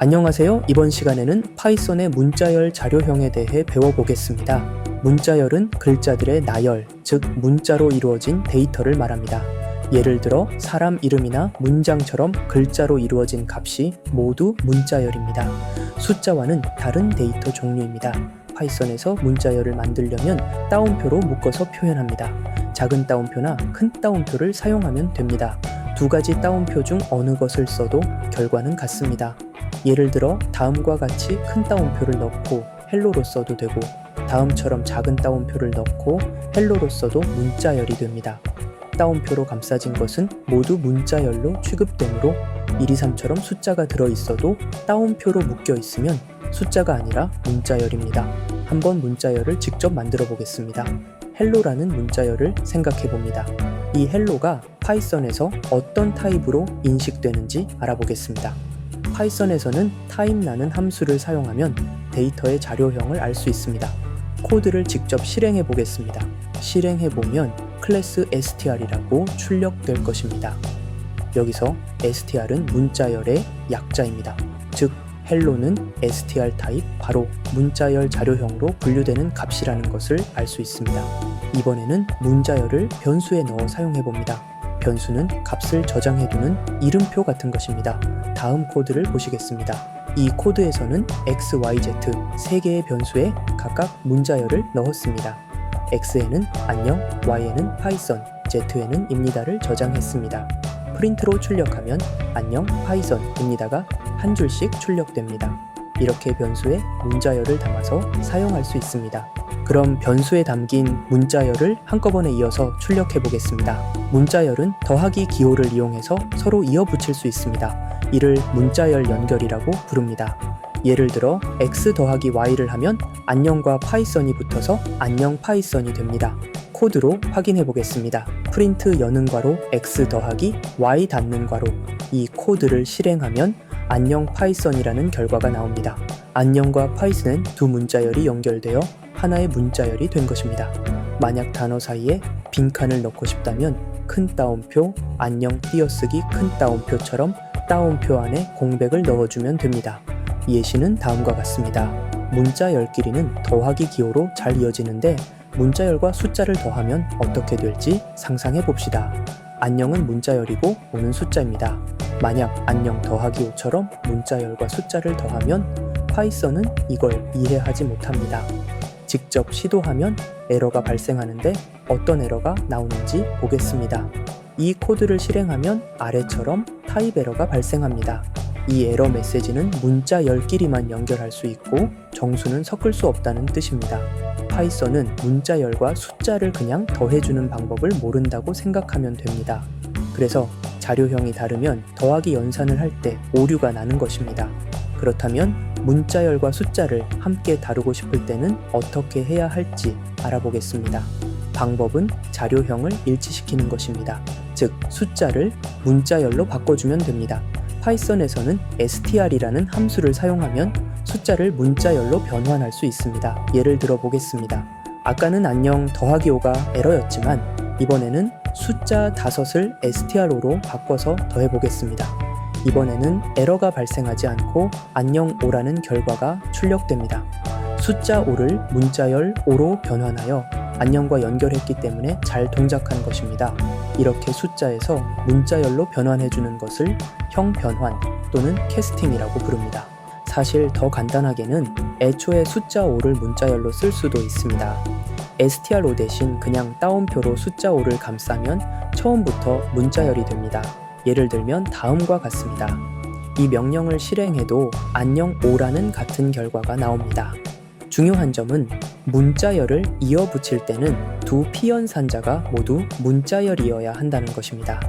안녕하세요. 이번 시간에는 파이썬의 문자열 자료형에 대해 배워보겠습니다. 문자열은 글자들의 나열, 즉 문자로 이루어진 데이터를 말합니다. 예를 들어 사람 이름이나 문장처럼 글자로 이루어진 값이 모두 문자열입니다. 숫자와는 다른 데이터 종류입니다. 파이썬에서 문자열을 만들려면 따옴표로 묶어서 표현합니다. 작은 따옴표나 큰 따옴표를 사용하면 됩니다. 두 가지 따옴표 중 어느 것을 써도 결과는 같습니다. 예를 들어 다음과 같이 큰 따옴표를 넣고 헬로로 써도 되고 다음처럼 작은 따옴표를 넣고 헬로로 써도 문자열이 됩니다. 따옴표로 감싸진 것은 모두 문자열로 취급되므로 1, 2, 3처럼 숫자가 들어있어도 따옴표로 묶여 있으면 숫자가 아니라 문자열입니다. 한번 문자열을 직접 만들어 보겠습니다. 헬로라는 문자열을 생각해 봅니다. 이 헬로가 파이썬에서 어떤 타입으로 인식되는지 알아보겠습니다. 파이썬에서는 타입라는 함수를 사용하면 데이터의 자료형을 알 수 있습니다. 코드를 직접 실행해 보겠습니다. 실행해 보면 클래스 str이라고 출력될 것입니다. 여기서 str은 문자열의 약자입니다. 즉 헬로는 str 타입, 바로 문자열 자료형으로 분류되는 값이라는 것을 알 수 있습니다. 이번에는 문자열을 변수에 넣어 사용해 봅니다. 변수는 값을 저장해두는 이름표 같은 것입니다. 다음 코드를 보시겠습니다. 이 코드에서는 x, y, z 세 개의 변수에 각각 문자열을 넣었습니다. x에는 안녕, y에는 파이썬, z에는 입니다를 저장했습니다. 프린트로 출력하면 안녕 파이썬입니다가 한 줄씩 출력됩니다. 이렇게 변수에 문자열을 담아서 사용할 수 있습니다. 그럼 변수에 담긴 문자열을 한꺼번에 이어서 출력해 보겠습니다. 문자열은 더하기 기호를 이용해서 서로 이어붙일 수 있습니다. 이를 문자열 연결이라고 부릅니다. 예를 들어 x 더하기 y를 하면 안녕과 파이썬이 붙어서 안녕 파이썬이 됩니다. 코드로 확인해 보겠습니다. 프린트 여는 괄호 x 더하기 y 닫는 괄호, 이 코드를 실행하면 안녕 파이썬이라는 결과가 나옵니다. 안녕과 파이썬은 두 문자열이 연결되어 하나의 문자열이 된 것입니다. 만약 단어 사이에 빈칸을 넣고 싶다면 큰 따옴표, 안녕 띄어쓰기 큰 따옴표처럼 따옴표 안에 공백을 넣어주면 됩니다. 예시는 다음과 같습니다. 문자열 길이는 더하기 기호로 잘 이어지는데 문자열과 숫자를 더하면 어떻게 될지 상상해 봅시다. 안녕은 문자열이고 5는 숫자입니다. 만약 안녕 더하기 5처럼 문자열과 숫자를 더하면 파이썬은 이걸 이해하지 못합니다. 직접 시도하면 에러가 발생하는데 어떤 에러가 나오는지 보겠습니다. 이 코드를 실행하면 아래처럼 타입 에러가 발생합니다. 이 에러 메시지는 문자열끼리만 연결할 수 있고 정수는 섞을 수 없다는 뜻입니다. 파이썬은 문자열과 숫자를 그냥 더해주는 방법을 모른다고 생각하면 됩니다. 그래서 자료형이 다르면 더하기 연산을 할 때 오류가 나는 것입니다. 그렇다면 문자열과 숫자를 함께 다루고 싶을 때는 어떻게 해야 할지 알아보겠습니다. 방법은 자료형을 일치시키는 것입니다. 즉 숫자를 문자열로 바꿔주면 됩니다. 파이썬에서는 str이라는 함수를 사용하면 숫자를 문자열로 변환할 수 있습니다. 예를 들어 보겠습니다. 아까는 안녕 더하기 5가 에러였지만 이번에는 숫자 5을 str로로 바꿔서 더해보겠습니다. 이번에는 에러가 발생하지 않고 안녕 5라는 결과가 출력됩니다. 숫자 5를 문자열 5로 변환하여 안녕과 연결했기 때문에 잘 동작한 것입니다. 이렇게 숫자에서 문자열로 변환해주는 것을 형변환 또는 캐스팅이라고 부릅니다. 사실 더 간단하게는 애초에 숫자 5를 문자열로 쓸 수도 있습니다. str5 대신 그냥 따옴표로 숫자 5를 감싸면 처음부터 문자열이 됩니다. 예를 들면 다음과 같습니다. 이 명령을 실행해도 안녕 5라는 같은 결과가 나옵니다. 중요한 점은 문자열을 이어붙일 때는 두 피연산자가 모두 문자열이어야 한다는 것입니다.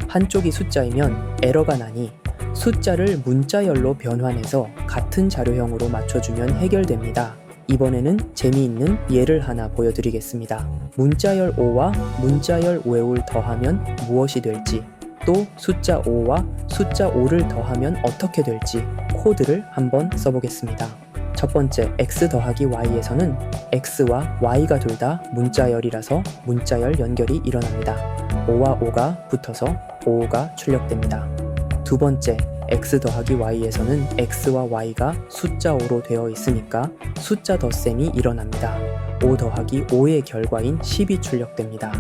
한쪽이 숫자이면 에러가 나니 숫자를 문자열로 변환해서 같은 자료형으로 맞춰주면 해결됩니다. 이번에는 재미있는 예를 하나 보여드리겠습니다. 문자열 5와 문자열 5을 더하면 무엇이 될지, 또 숫자 5와 숫자 5를 더하면 어떻게 될지 코드를 한번 써보겠습니다. 첫 번째 x 더하기 y에서는 x와 y가 둘 다 문자열이라서 문자열 연결이 일어납니다. 5와 5가 붙어서 5가 출력됩니다. 두 번째 x 더하기 y에서는 x와 y가 숫자 5로 되어 있으니까 숫자 덧셈이 일어납니다. 5 더하기 5의 결과인 10이 출력됩니다.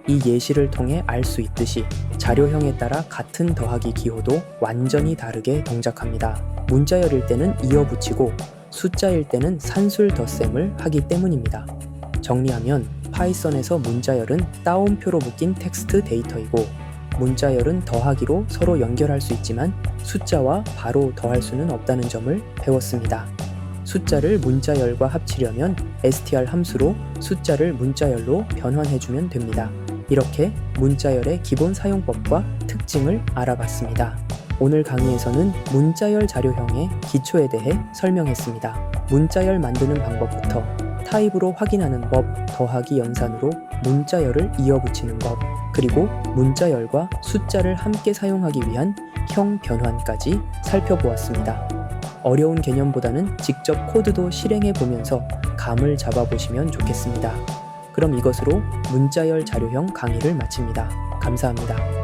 이 예시를 통해 알 수 있듯이 자료형에 따라 같은 더하기 기호도 완전히 다르게 동작합니다. 문자열일 때는 이어붙이고 숫자일 때는 산술 덧셈을 하기 때문입니다. 정리하면 파이썬에서 문자열은 따옴표로 묶인 텍스트 데이터이고 문자열은 더하기로 서로 연결할 수 있지만 숫자와 바로 더할 수는 없다는 점을 배웠습니다. 숫자를 문자열과 합치려면 str 함수로 숫자를 문자열로 변환해주면 됩니다. 이렇게 문자열의 기본 사용법과 특징을 알아봤습니다. 오늘 강의에서는 문자열 자료형의 기초에 대해 설명했습니다. 문자열 만드는 방법부터 타입으로 확인하는 법, 더하기 연산으로 문자열을 이어붙이는 법, 그리고 문자열과 숫자를 함께 사용하기 위한 형 변환까지 살펴보았습니다. 어려운 개념보다는 직접 코드도 실행해 보면서 감을 잡아보시면 좋겠습니다. 그럼 이것으로 문자열 자료형 강의를 마칩니다. 감사합니다.